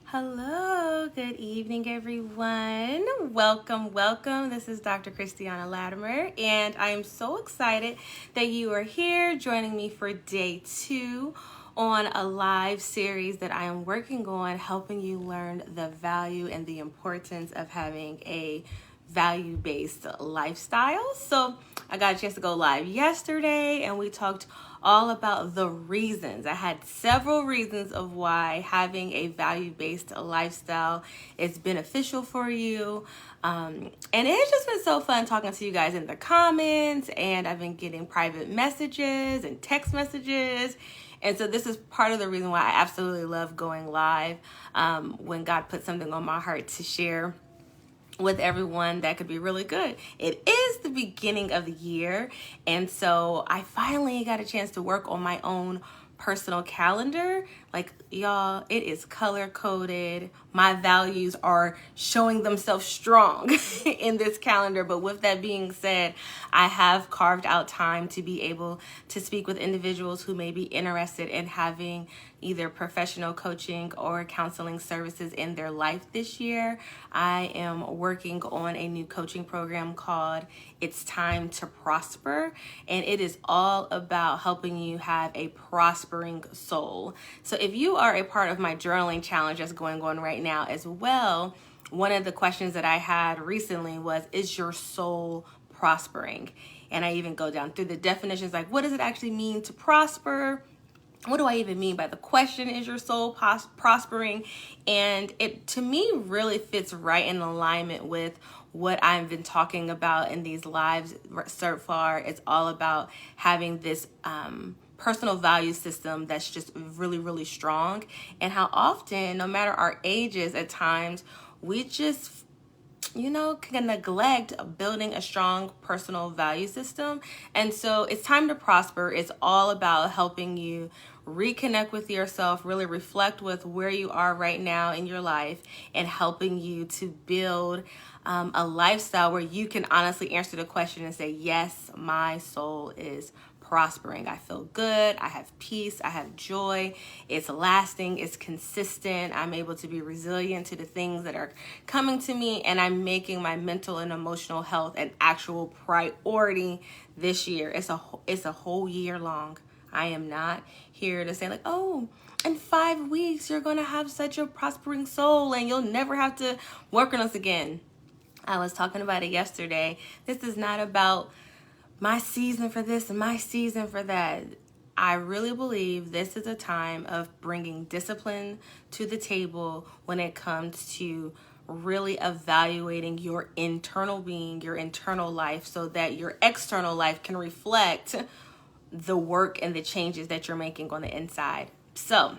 Hello, good evening, everyone. Welcome. This is Dr. Christiana Latimer, and I am so excited that you are here joining me for day 2 on a live series that I am working on, helping you learn the value and the importance of having a value-based lifestyle. So I got a chance to go live yesterday, and we talked all about the reasons. I had several reasons of why having a value-based lifestyle is beneficial for you. And it's just been so fun talking to you guys in the comments, and I've been getting private messages and text messages. And so this is part of the reason why I absolutely love going live when God puts something on my heart to share with everyone that could be really good. It is the beginning of the year, and so I finally got a chance to work on my own personal calendar. Like, y'all, it is color coded. My values are showing themselves strong in this calendar. But with that being said, I have carved out time to be able to speak with individuals who may be interested in having either professional coaching or counseling services in their life this year. I am working on a new coaching program called It's Time to Prosper, and it is all about helping you have a prospering soul. So if you are a part of my journaling challenge that's going on right now as well, one of the questions that I had recently was, is your soul prospering? And I even go down through the definitions, like, what does it actually mean to prosper? What do I even mean by the question, is your soul prospering? And it, to me, really fits right in alignment with what I've been talking about in these lives so far. It's all about having this personal value system that's just really, really strong. And how often, no matter our ages, at times, we just can neglect building a strong personal value system. And so It's Time to Prosper. It's all about helping you reconnect with yourself, really reflect with where you are right now in your life, and helping you to build a lifestyle where you can honestly answer the question and say, yes, my soul is prospering. I feel good. I have peace. I have joy. It's lasting. It's consistent. I'm able to be resilient to the things that are coming to me, and I'm making my mental and emotional health an actual priority this year. It's a whole year long. I am not here to say, like, oh, in 5 weeks you're going to have such a prospering soul and you'll never have to work on us again. I was talking about it yesterday. This is not about my season for this and my season for that. I really believe this is a time of bringing discipline to the table when it comes to really evaluating your internal being, your internal life, so that your external life can reflect the work and the changes that you're making on the inside. So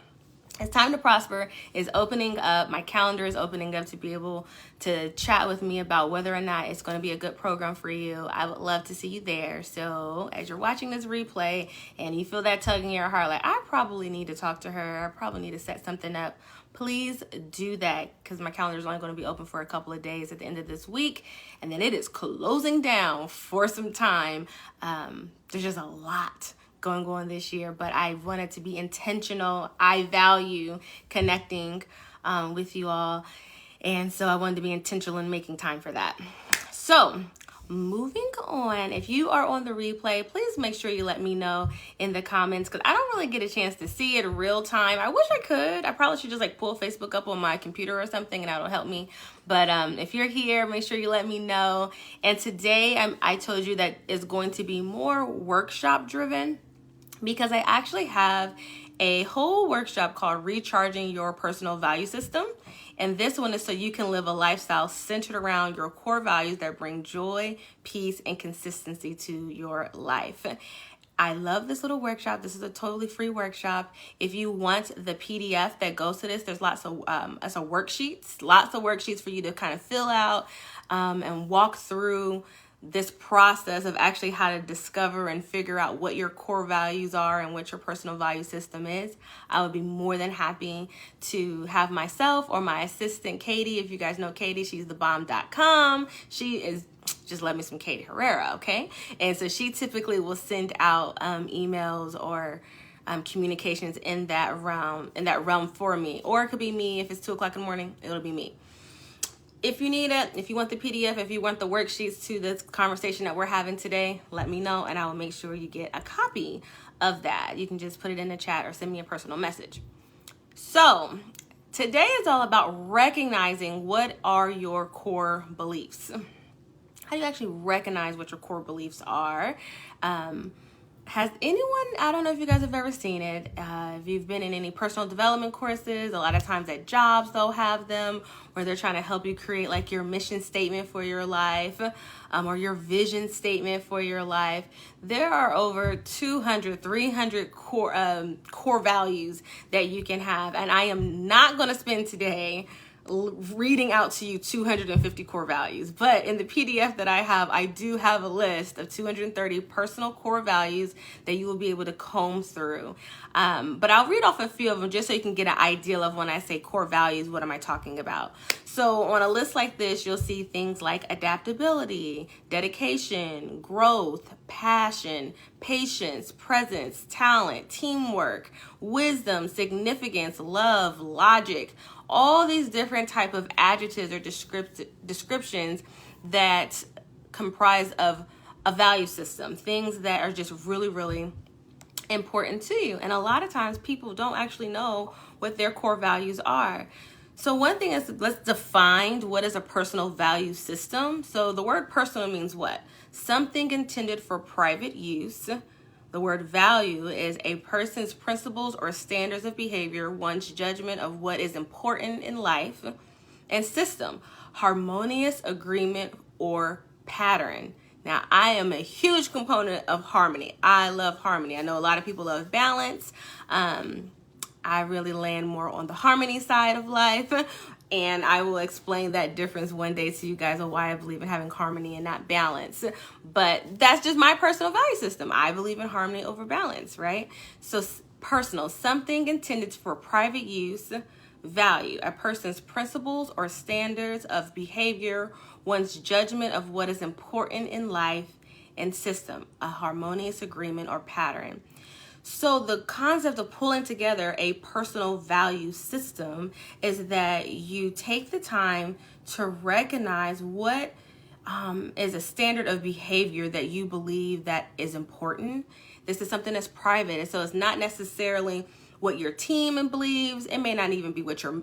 It's Time to Prosper is opening up. My calendar is opening up to be able to chat with me about whether or not it's going to be a good program for you. I would love to see you there. So as you're watching this replay and you feel that tug in your heart, like, I probably need to talk to her, I probably need to set something up, please do that, because my calendar is only going to be open for a couple of days at the end of this week, and then it is closing down for some time. There's just a lot going on this year, but I wanted to be intentional. I value connecting with you all, and so I wanted to be intentional in making time for that. So moving on, if you are on the replay, please make sure you let me know in the comments, because I don't really get a chance to see it real time. I wish I could. I probably should just pull Facebook up on my computer or something, and that'll help me. But if you're here, make sure you let me know. And today I told you that it's going to be more workshop driven, because I actually have a whole workshop called Recharging Your Personal Value System. And this one is so you can live a lifestyle centered around your core values that bring joy, peace, and consistency to your life. I love this little workshop. This is a totally free workshop. If you want the PDF that goes to this, there's lots of worksheets for you to kind of fill out and walk through this process of actually how to discover and figure out what your core values are and what your personal value system is. I would be more than happy to have myself or my assistant, Katie. If you guys know Katie, she's thebomb.com. She is, just let me some Katie Herrera, okay? And so she typically will send out emails or communications in that realm for me. Or it could be me. If it's 2 o'clock in the morning, it'll be me. If you need it, if you want the PDF, if you want the worksheets to this conversation that we're having today, let me know and I will make sure you get a copy of that. You can just put it in the chat or send me a personal message. So today is all about recognizing what are your core beliefs. How do you actually recognize what your core beliefs are? Has anyone, I don't know if you guys have ever seen it, if you've been in any personal development courses, a lot of times at jobs they'll have them where they're trying to help you create like your mission statement for your life or your vision statement for your life. There are over 200, 300 core values that you can have, and I am not going to spend today reading out to you 250 core values, but in the PDF that I have, I do have a list of 230 personal core values that you will be able to comb through. But I'll read off a few of them just so you can get an idea of when I say core values, what am I talking about? So on a list like this, you'll see things like adaptability, dedication, growth, passion, patience, presence, talent, teamwork, wisdom, significance, love, logic, all these different type of adjectives or descriptions that comprise of a value system, things that are just really, really important to you. And a lot of times people don't actually know what their core values are. So one thing is, let's define what is a personal value system. So the word personal means what? Something intended for private use. The word value is a person's principles or standards of behavior, one's judgment of what is important in life. And system, harmonious agreement or pattern. Now, I am a huge component of harmony. I love harmony. I know a lot of people love balance. I really land more on the harmony side of life. And I will explain that difference one day to you guys of why I believe in having harmony and not balance. But that's just my personal value system. I believe in harmony over balance, right? So personal, something intended for private use. Value, a person's principles or standards of behavior, one's judgment of what is important in life. And system, a harmonious agreement or pattern. So the concept of pulling together a personal value system is that you take the time to recognize what is a standard of behavior that you believe that is important. This is something that's private, and so it's not necessarily what your team believes. It may not even be what your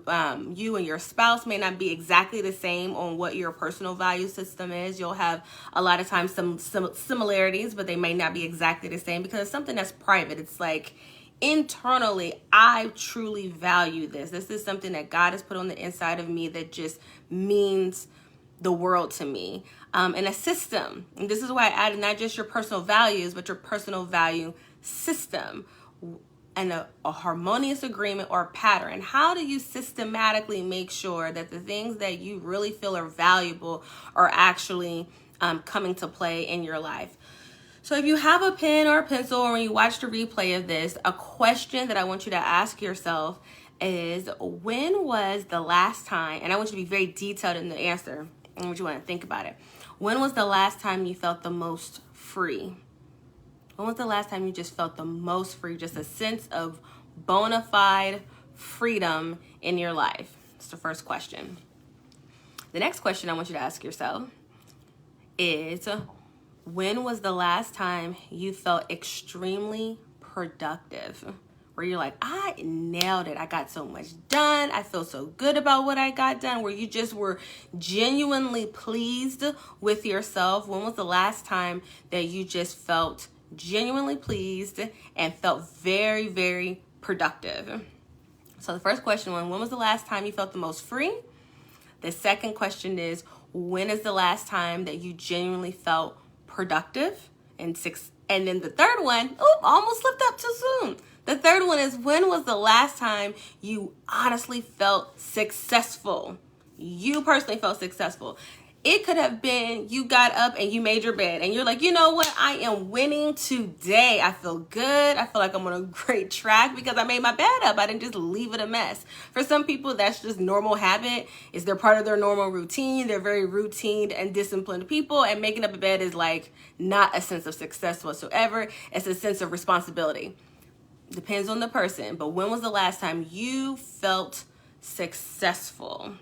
you and your spouse may not be exactly the same on what your personal value system is. You'll have a lot of times some similarities, but they may not be exactly the same because it's something that's private. It's like internally, I truly value this. This is something that God has put on the inside of me that just means the world to me. And a system. And this is why I added not just your personal values, but your personal value system. And a harmonious agreement or pattern. How do you systematically make sure that the things that you really feel are valuable are actually coming to play in your life? So if you have a pen or a pencil, or when you watch the replay of this, a question that I want you to ask yourself is, when was the last time, and I want you to be very detailed in the answer, and what you want to think about it. When was the last time you felt the most free? When was the last time you just felt the most free? Just a sense of bona fide freedom in your life? That's the first question. The next question I want you to ask yourself is, when was the last time you felt extremely productive? Where you're like, I nailed it. I got so much done. I feel so good about what I got done. Where you just were genuinely pleased with yourself. When was the last time that you just felt genuinely pleased and felt very, very productive? So the first question was, when was the last time you felt the most free? The second question is, when is the last time that you genuinely felt productive? And then the third one, almost slipped up too soon. The third one is, when was the last time you honestly felt successful? You personally felt successful. It could have been you got up and you made your bed and you're like, you know what? I am winning today. I feel good. I feel like I'm on a great track because I made my bed up. I didn't just leave it a mess. For some people, that's just normal habit. It's their part of their normal routine. They're very routine and disciplined people, and making up a bed is like not a sense of success whatsoever. It's a sense of responsibility. Depends on the person, but when was the last time you felt successful?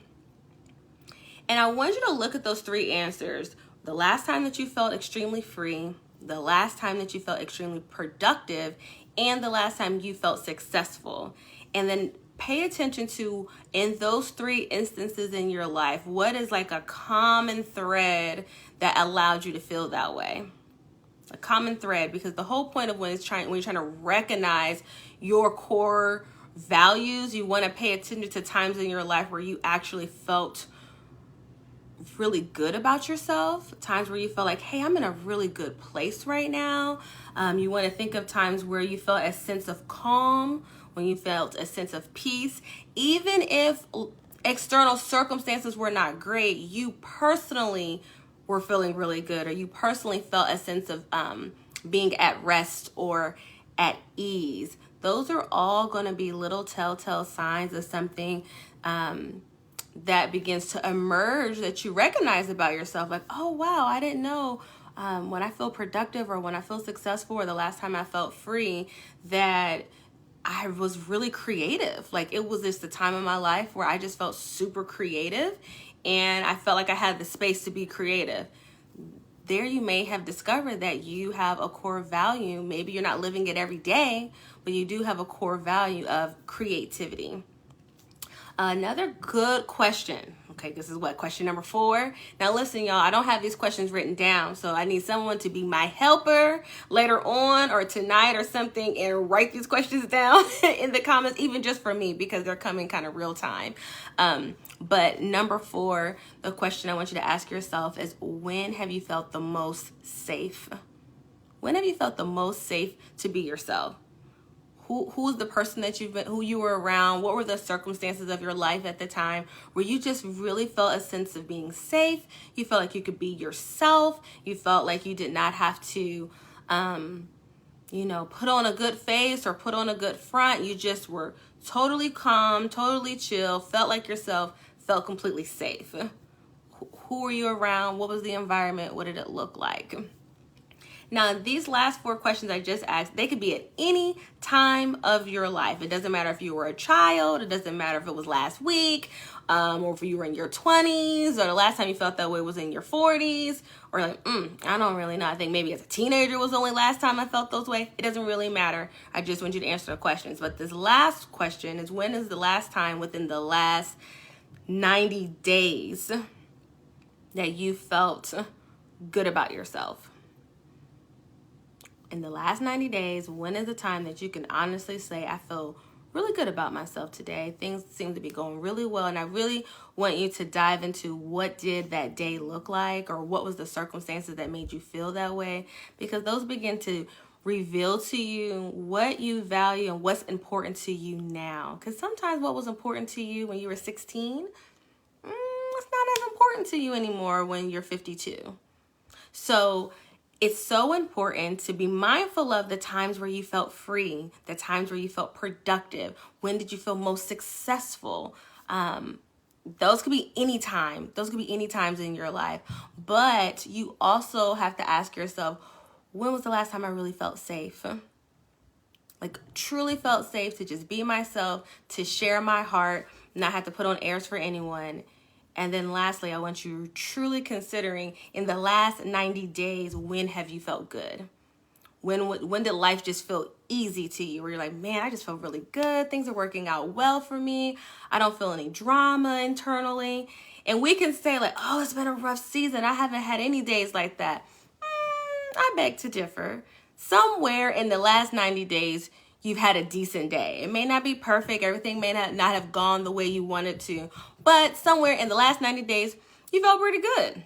And I want you to look at those three answers. The last time that you felt extremely free, the last time that you felt extremely productive, and the last time you felt successful. And then pay attention to, in those three instances in your life, what is like a common thread that allowed you to feel that way? A common thread, because the whole point of when you're trying to recognize your core values, you want to pay attention to times in your life where you actually felt really good about yourself, times where you felt like, hey, I'm in a really good place right now. You want to think of times where you felt a sense of calm, when you felt a sense of peace. Even if external circumstances were not great, you personally were feeling really good, or you personally felt a sense of being at rest or at ease. Those are all going to be little telltale signs of something that begins to emerge that you recognize about yourself. Like, oh, wow, I didn't know when I feel productive or when I feel successful or the last time I felt free that I was really creative. Like, it was just the time in my life where I just felt super creative and I felt like I had the space to be creative. There you may have discovered that you have a core value. Maybe you're not living it every day, but you do have a core value of creativity. Another good question. Okay, this is what, question number 4. Now listen, y'all, I don't have these questions written down, so I need someone to be my helper later on or tonight or something and write these questions down in the comments, even just for me, because they're coming kind of real time. But number 4, the question I want you to ask yourself is, when have you felt the most safe? When have you felt the most safe to be yourself? Who's the person that who you were around? What were the circumstances of your life at the time where you just really felt a sense of being safe? You felt like you could be yourself. You felt like you did not have to, put on a good face or put on a good front. You just were totally calm, totally chill, felt like yourself, felt completely safe. Who were you around? What was the environment? What did it look like? Now, these last 4 questions I just asked, they could be at any time of your life. It doesn't matter if you were a child. It doesn't matter if it was last week, or if you were in your 20s, or the last time you felt that way was in your 40s, or like, I don't really know. I think maybe as a teenager was the only last time I felt those way. It doesn't really matter. I just want you to answer the questions. But this last question is, when is the last time within the last 90 days that you felt good about yourself? In the last 90 days, when is the time that you can honestly say, I feel really good about myself today? Things seem to be going really well. And I really want you to dive into, what did that day look like? Or what was the circumstances that made you feel that way? Because those begin to reveal to you what you value and what's important to you now. Because sometimes what was important to you when you were 16, it's not as important to you anymore when you're 52. So it's so important to be mindful of the times where you felt free, the times where you felt productive. When did you feel most successful? Those could be any time. Those could be any times in your life. But you also have to ask yourself, when was the last time I really felt safe? Like, truly felt safe to just be myself, to share my heart, not have to put on airs for anyone. And then lastly, I want you truly considering, in the last 90 days, when have you felt good? When did life just feel easy to you? Where you're like, man, I just feel really good. Things are working out well for me. I don't feel any drama internally. And we can say like, oh, it's been a rough season. I haven't had any days like that. I beg to differ. Somewhere in the last 90 days, you've had a decent day. It may not be perfect. Everything may not have gone the way you wanted to. But somewhere in the last 90 days, you felt pretty good.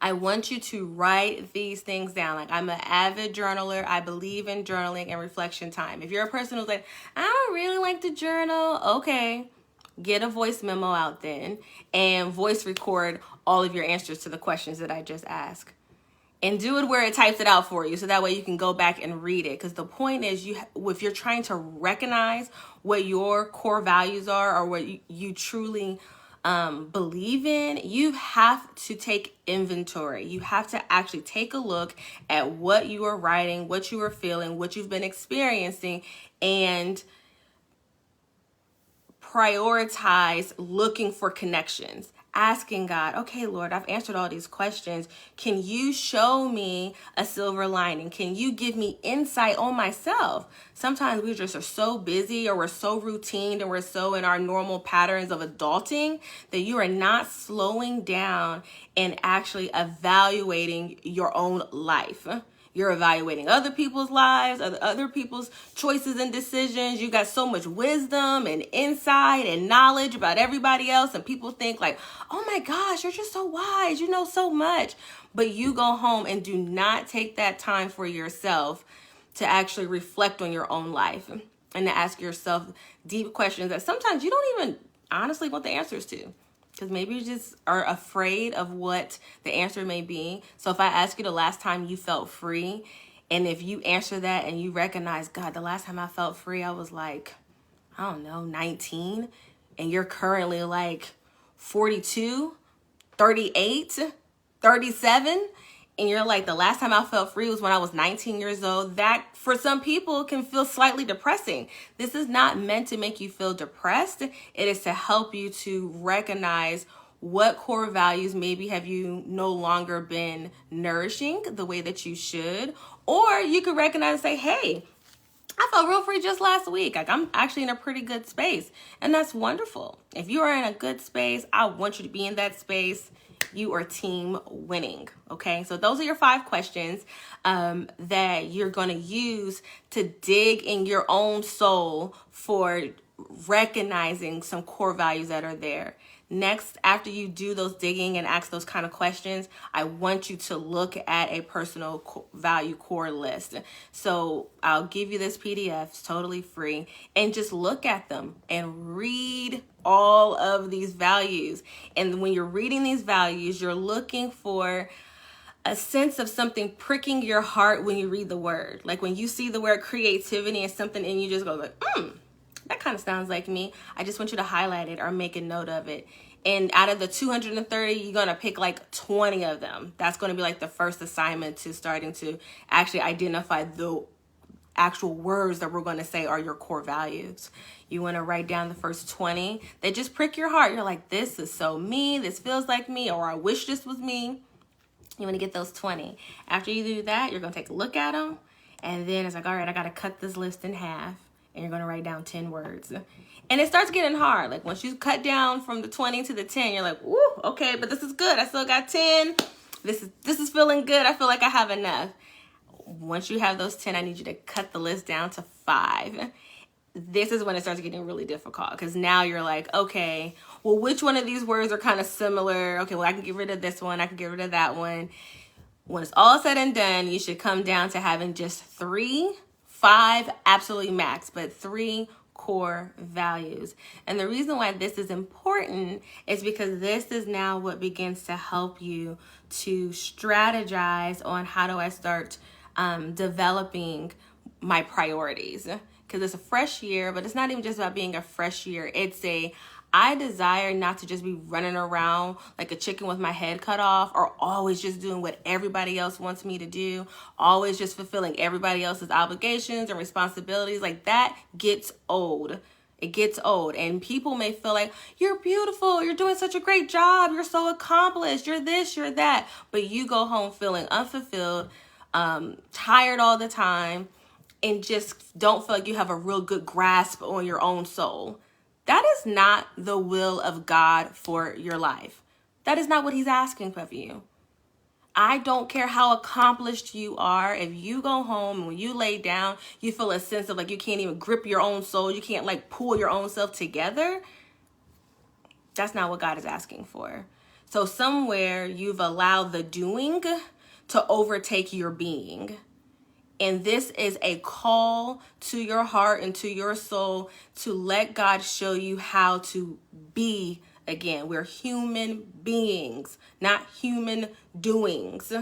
I want you to write these things down. Like, I'm an avid journaler. I believe in journaling and reflection time. If you're a person who's like, I don't really like to journal, okay, get a voice memo out then and voice record all of your answers to the questions that I just asked. And do it where it types it out for you, so that way you can go back and read it. Because the point is, if you're trying to recognize what your core values are, or what you truly believe in, you have to take inventory. You have to actually take a look at what you are writing, what you are feeling, what you've been experiencing, and prioritize looking for connections. Asking God, okay, Lord, I've answered all these questions. Can you show me a silver lining? Can you give me insight on myself? Sometimes we just are so busy, or we're so routine, and we're so in our normal patterns of adulting that you are not slowing down and actually evaluating your own life. You're evaluating other people's lives, other people's choices and decisions. You got so much wisdom and insight and knowledge about everybody else. And people think like, oh my gosh, you're just so wise. You know so much. But you go home and do not take that time for yourself to actually reflect on your own life and to ask yourself deep questions that sometimes you don't even honestly want the answers to. Because maybe you just are afraid of what the answer may be. So if I ask you the last time you felt free, and if you answer that and you recognize, God, the last time I felt free, I was like, I don't know, 19. And you're currently like 42, 38, 37. And you're like, the last time I felt free was when I was 19 years old. That, for some people, can feel slightly depressing. This is not meant to make you feel depressed. It is to help you to recognize what core values maybe have you no longer been nourishing the way that you should. Or you could recognize and say, hey, I felt real free just last week. Like, I'm actually in a pretty good space. And that's wonderful. If you are in a good space, I want you to be in that space. You are team winning. Okay, so those are your 5 questions that you're going to use to dig in your own soul for recognizing some core values that are there. Next, after you do those digging and ask those kind of questions, I want you to look at a personal value core list. So I'll give you this PDF, it's totally free, and just look at them and read all of these values. And when you're reading these values, you're looking for a sense of something pricking your heart when you read the word. Like when you see the word creativity and something and you just go like, that kind of sounds like me. I just want you to highlight it or make a note of it. And out of the 230, you're going to pick like 20 of them. That's going to be like the first assignment to starting to actually identify the actual words that we're going to say are your core values. You want to write down the first 20 that just prick your heart. You're like, this is so me. This feels like me, or I wish this was me. You want to get those 20. After you do that, you're going to take a look at them. And then it's like, all right, I got to cut this list in half. And you're going to write down 10 words. And it starts getting hard. Like once you cut down from the 20 to the 10, you're like, woo, okay, but this is good. I still got 10. This is feeling good. I feel like I have enough. Once you have those 10, I need you to cut the list down to 5. This is when it starts getting really difficult, because now you're like, okay, well, which one of these words are kind of similar? Okay, well, I can get rid of this one. I can get rid of that one. When it's all said and done, you should come down to having just 5 absolutely max, but 3 core values. And the reason why this is important is because this is now what begins to help you to strategize on how do I start developing my priorities. Because it's a fresh year, but it's not even just about being a fresh year. I desire not to just be running around like a chicken with my head cut off, or always just doing what everybody else wants me to do, always just fulfilling everybody else's obligations and responsibilities. Like that gets old. It gets old, and people may feel like, you're beautiful, you're doing such a great job, you're so accomplished, you're this, you're that, but you go home feeling unfulfilled, tired all the time, and just don't feel like you have a real good grasp on your own soul. That is not the will of God for your life. That is not what he's asking of you. I don't care how accomplished you are. If you go home and when you lay down, you feel a sense of like you can't even grip your own soul. You can't like pull your own self together. That's not what God is asking for. So somewhere you've allowed the doing to overtake your being. And this is a call to your heart and to your soul to let God show you how to be again. We're human beings, not human doings.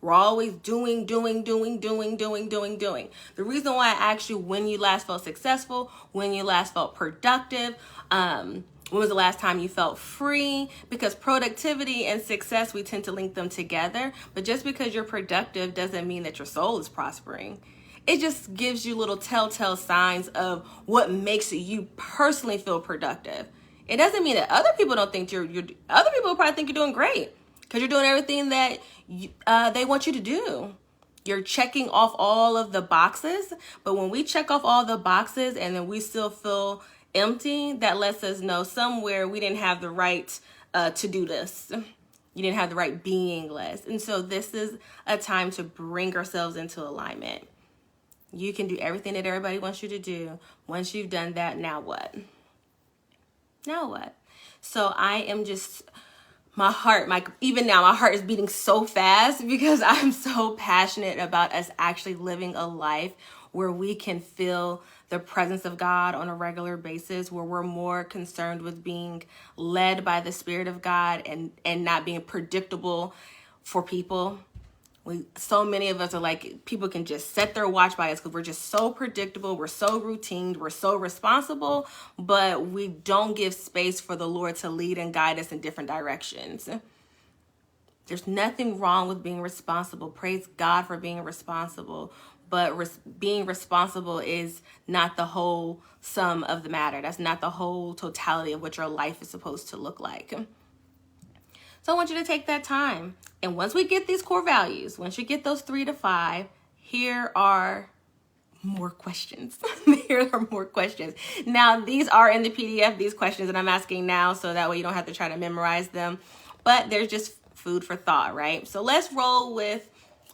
We're always doing. The reason why I asked you when you last felt successful, when you last felt productive, when was the last time you felt free? Because productivity and success, we tend to link them together. But just because you're productive doesn't mean that your soul is prospering. It just gives you little telltale signs of what makes you personally feel productive. It doesn't mean that other people don't think you're other people probably think you're doing great because you're doing everything that they want you to do. You're checking off all of the boxes, but when we check off all the boxes and then we still feel empty, that lets us know somewhere we didn't have the right to-do list. You didn't have the right being list. And so this is a time to bring ourselves into alignment. You can do everything that everybody wants you to do. Once you've done that, now what? Now what? So I am just, my heart is beating so fast because I'm so passionate about us actually living a life where we can feel the presence of God on a regular basis, where we're more concerned with being led by the Spirit of God and not being predictable for people. So many of us are like, people can just set their watch by us because we're just so predictable, we're so routine, we're so responsible, but we don't give space for the Lord to lead and guide us in different directions. There's nothing wrong with being responsible. Praise God for being responsible. But being responsible is not the whole sum of the matter. That's not the whole totality of what your life is supposed to look like. So I want you to take that time. And once we get these core values, once you get those 3 to 5, here are more questions. Here are more questions. Now, these are in the PDF, these questions that I'm asking now, so that way you don't have to try to memorize them. But there's just food for thought, right? So let's roll with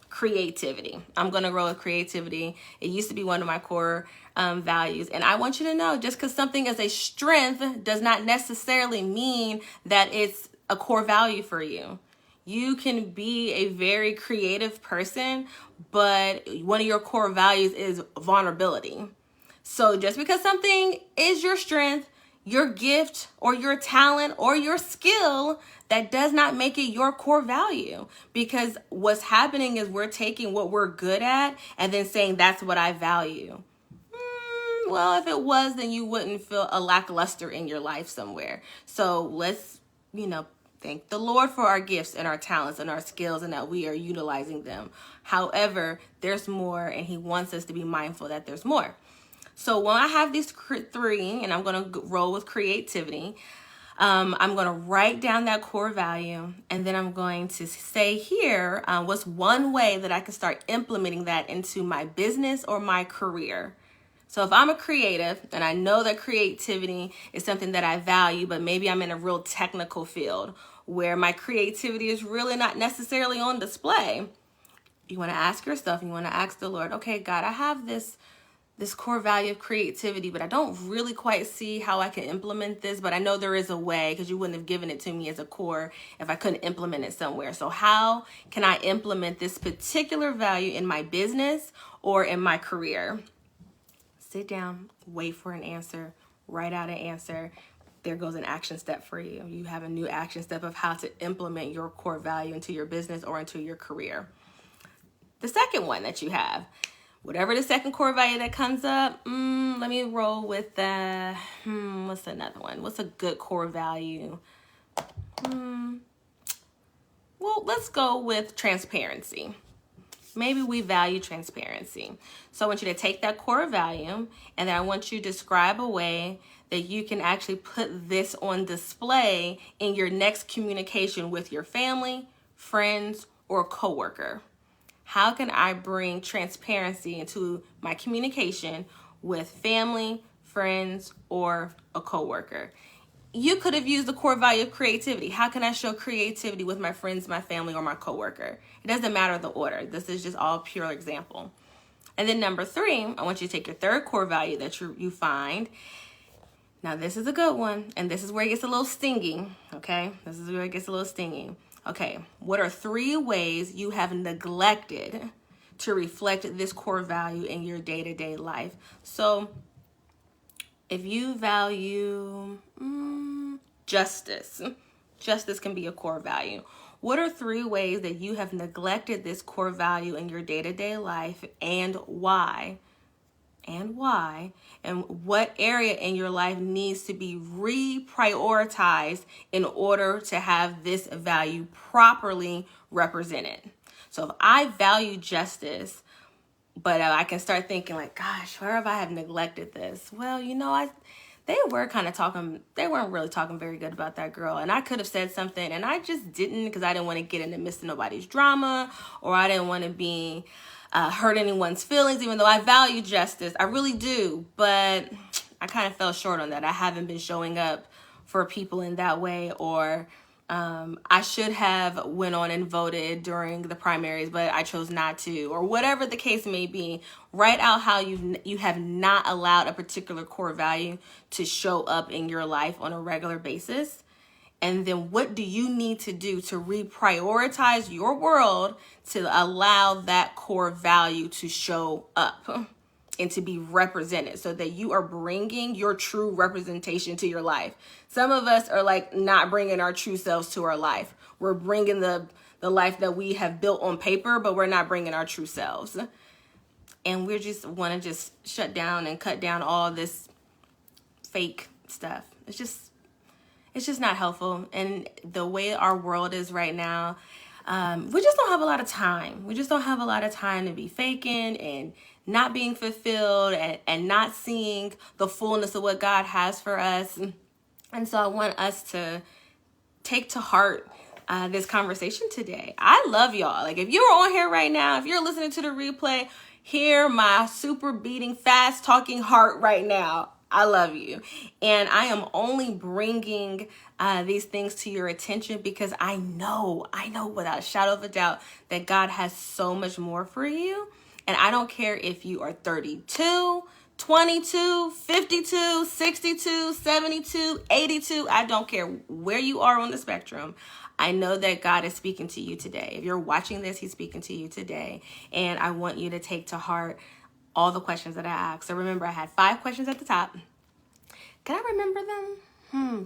creativity. I'm going to roll with creativity. It used to be one of my core values. And I want you to know, just because something is a strength does not necessarily mean that it's a core value for you. You can be a very creative person, but one of your core values is vulnerability. So just because something is your strength, your gift, or your talent, or your skill, that does not make it your core value. Because what's happening is we're taking what we're good at and then saying that's what I value. Well, if it was, then you wouldn't feel a lackluster in your life somewhere. So let's, thank the Lord for our gifts and our talents and our skills and that we are utilizing them. However, there's more, and He wants us to be mindful that there's more. So when I have these 3, and I'm going to roll with creativity, I'm going to write down that core value, and then I'm going to say here, what's one way that I can start implementing that into my business or my career? So if I'm a creative and I know that creativity is something that I value, but maybe I'm in a real technical field where my creativity is really not necessarily on display, you want to ask yourself, you want to ask the Lord, okay, God, I have this core value of creativity, but I don't really quite see how I can implement this, but I know there is a way because you wouldn't have given it to me as a core if I couldn't implement it somewhere. So how can I implement this particular value in my business or in my career? Sit down, wait for an answer, write out an answer. There goes an action step for you. You have a new action step of how to implement your core value into your business or into your career. The second one that you have, whatever the second core value that comes up, let me roll with the, what's another one? What's a good core value? Well, let's go with transparency. Maybe we value transparency. So I want you to take that core value, and then I want you to describe a way that you can actually put this on display in your next communication with your family, friends, or coworker. How can I bring transparency into my communication with family, friends, or a coworker? You could have used the core value of creativity. How can I show creativity with my friends, my family, or my coworker? It doesn't matter the order. This is just all pure example. And then number 3, I want you to take your third core value that you find. Now, this is a good one, and this is where it gets a little stingy, okay? This is where it gets a little stingy. Okay, what are 3 ways you have neglected to reflect this core value in your day-to-day life? So if you value justice can be a core value. What are 3 ways that you have neglected this core value in your day-to-day life, and why? And why? And what area in your life needs to be reprioritized in order to have this value properly represented? So if I value justice, but I can start thinking like, gosh, where have I neglected this? Well, they weren't really talking very good about that girl. And I could have said something and I just didn't, because I didn't want to get into missing nobody's drama, or I didn't want to be hurt anyone's feelings, even though I value justice. I really do. But I kind of fell short on that. I haven't been showing up for people in that way, or I should have went on and voted during the primaries, but I chose not to, or whatever the case may be. Write out how you have not allowed a particular core value to show up in your life on a regular basis. And then what do you need to do to reprioritize your world to allow that core value to show up and to be represented, so that you are bringing your true representation to your life. Some of us are like not bringing our true selves to our life. We're bringing the life that we have built on paper, but we're not bringing our true selves. And we just want to just shut down and cut down all this fake stuff. It's just not helpful. And the way our world is right now, we just don't have a lot of time. We just don't have a lot of time to be faking and not being fulfilled and not seeing the fullness of what God has for us. And so I want us to take to heart this conversation today. I love y'all. Like, if you're on here right now, if you're listening to the replay, hear my super beating, fast talking heart right now. I love you. And I am only bringing these things to your attention because I know without a shadow of a doubt that God has so much more for you. And I don't care if you are 32, 22, 52, 62, 72, 82. I don't care where you are on the spectrum. I know that God is speaking to you today. If you're watching this, he's speaking to you today. And I want you to take to heart all the questions that I asked. So remember, I had 5 questions at the top. Can I remember them?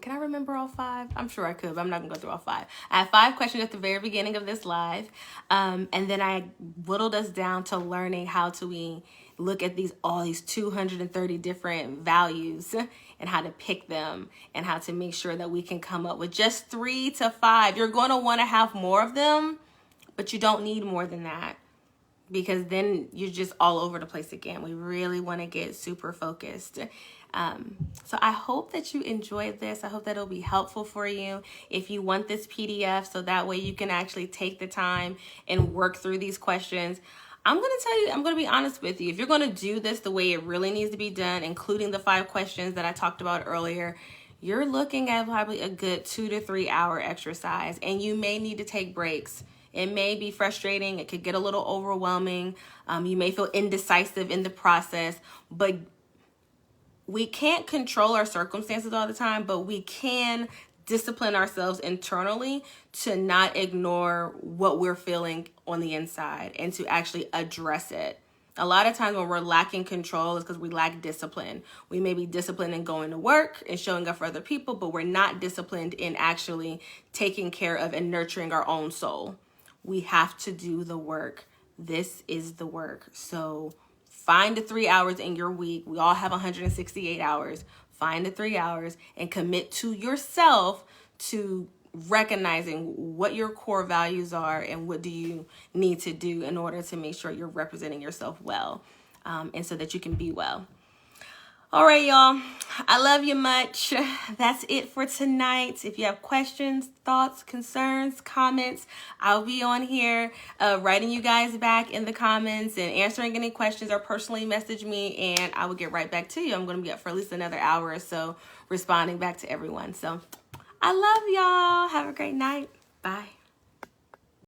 Can I remember all 5? I'm sure I could, but I'm not gonna go through all 5. I had 5 questions at the very beginning of this live. And then I whittled us down to learning how we look at all these 230 different values and how to pick them and how to make sure that we can come up with just 3 to 5. You're going to want to have more of them, but you don't need more than that, because then you're just all over the place again. We really want to get super focused. So I hope that you enjoyed this. I hope that it'll be helpful for you. If you want this PDF, so that way you can actually take the time and work through these questions. I'm going to be honest with you. If you're going to do this the way it really needs to be done, including the 5 questions that I talked about earlier, you're looking at probably a good 2 to 3 hour exercise, and you may need to take breaks. It may be frustrating. It could get a little overwhelming. You may feel indecisive in the process, but we can't control our circumstances all the time, but we can discipline ourselves internally to not ignore what we're feeling on the inside and to actually address it. A lot of times when we're lacking control is because we lack discipline. We may be disciplined in going to work and showing up for other people, but we're not disciplined in actually taking care of and nurturing our own soul. We have to do the work. This is the work. So find the 3 hours in your week. We all have 168 hours. Find the 3 hours and commit to yourself to recognizing what your core values are and what do you need to do in order to make sure you're representing yourself well, and so that you can be well. All right, y'all. I love you much. That's it for tonight. If you have questions, thoughts, concerns, comments, I'll be on here writing you guys back in the comments and answering any questions, or personally message me and I will get right back to you. I'm going to be up for at least another hour or so responding back to everyone. So I love y'all. Have a great night.